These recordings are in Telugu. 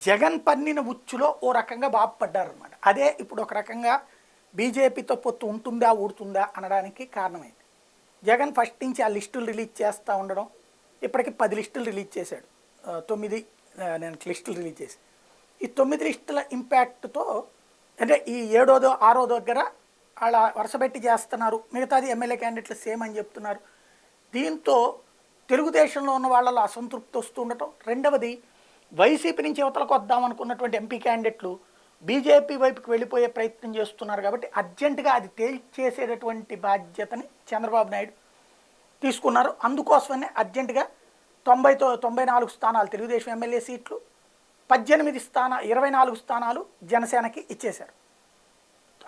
జగన్ పన్నిన ఉచ్చులో ఓ రకంగా బాగుపడ్డారనమాట. అదే ఇప్పుడు ఒక రకంగా బీజేపీతో పొత్తు ఉంటుందా ఊడుతుందా అనడానికి కారణమైంది. జగన్ ఫస్ట్ నుంచి ఆ లిస్టులు రిలీజ్ చేస్తూ ఉండడం, ఇప్పటికి 10 లిస్టులు రిలీజ్ చేశాడు. 9 నేను లిస్టులు రిలీజ్ చేసి ఈ 9 లిస్టుల ఇంపాక్ట్తో అంటే ఈ ఏడోదో ఆరో దగ్గర అలా వరుసపెట్టి చేస్తున్నారు. మిగతాది ఎమ్మెల్యే క్యాండిడేట్లు సేమ్ అని చెప్తున్నారు. దీంతో తెలుగుదేశంలో ఉన్న వాళ్ళలో అసంతృప్తి వస్తూ ఉండటం, రెండవది వైసీపీ నుంచి యువతలకు వద్దాం అనుకున్నటువంటి ఎంపీ క్యాండిడేట్లు బీజేపీ వైపుకి వెళ్ళిపోయే ప్రయత్నం చేస్తున్నారు. కాబట్టి అర్జెంటుగా అది తేల్చేసేటటువంటి బాధ్యతని చంద్రబాబు నాయుడు తీసుకున్నారు. అందుకోసమనే అర్జెంటుగా 94 స్థానాలు తెలుగుదేశం ఎమ్మెల్యే సీట్లు, 24 స్థానాలు జనసేనకి ఇచ్చేశారు.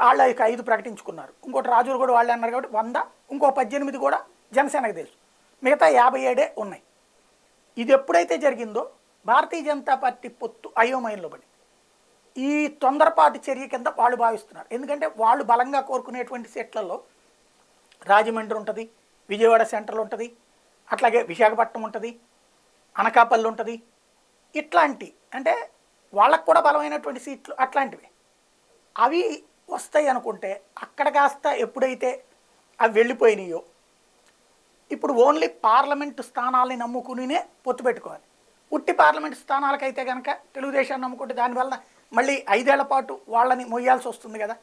వాళ్ళు ఇక 5 ప్రకటించుకున్నారు. ఇంకోటి రాజులు కూడా వాళ్ళే అన్నారు కాబట్టి 100, ఇంకో 18 కూడా జనసేనకి తెలుసు. మిగతా 57 ఉన్నాయి. ఇది ఎప్పుడైతే జరిగిందో భారతీయ జనతా పార్టీ పొత్తు అయోమయంలో పడింది. ఈ తొందరపాటు చర్య కింద వాళ్ళు భావిస్తున్నారు. ఎందుకంటే వాళ్ళు బలంగా కోరుకునేటువంటి సీట్లలో రాజమండ్రి ఉంటుంది, విజయవాడ సెంట్రల్ ఉంటుంది, అట్లాగే విశాఖపట్నం ఉంటుంది, అనకాపల్లి ఉంటుంది. ఇట్లాంటి అంటే వాళ్ళకు కూడా బలమైనటువంటి సీట్లు అట్లాంటివి అవి వస్తాయి అనుకుంటే అక్కడ కాస్త ఎప్పుడైతే అవి వెళ్ళిపోయినాయో ఇప్పుడు ఓన్లీ పార్లమెంటు స్థానాలని నమ్ముకునినే పొత్తు పెట్టుకోవాలి. ఉట్టి పార్లమెంటు స్థానాలకైతే కనుక తెలుగుదేశాన్ని నమ్ముకుంటే దానివల్ల మళ్ళీ 5 ఏళ్ల పాటు వాళ్ళని మొయ్యాల్సి వస్తుంది కదా.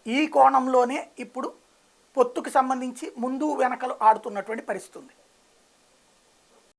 ఈ కోణంలోనే ఇప్పుడు పొత్తుకు సంబంధించి ముందు వెనకలు ఆడుతున్నటువంటి పరిస్థితి ఉంది.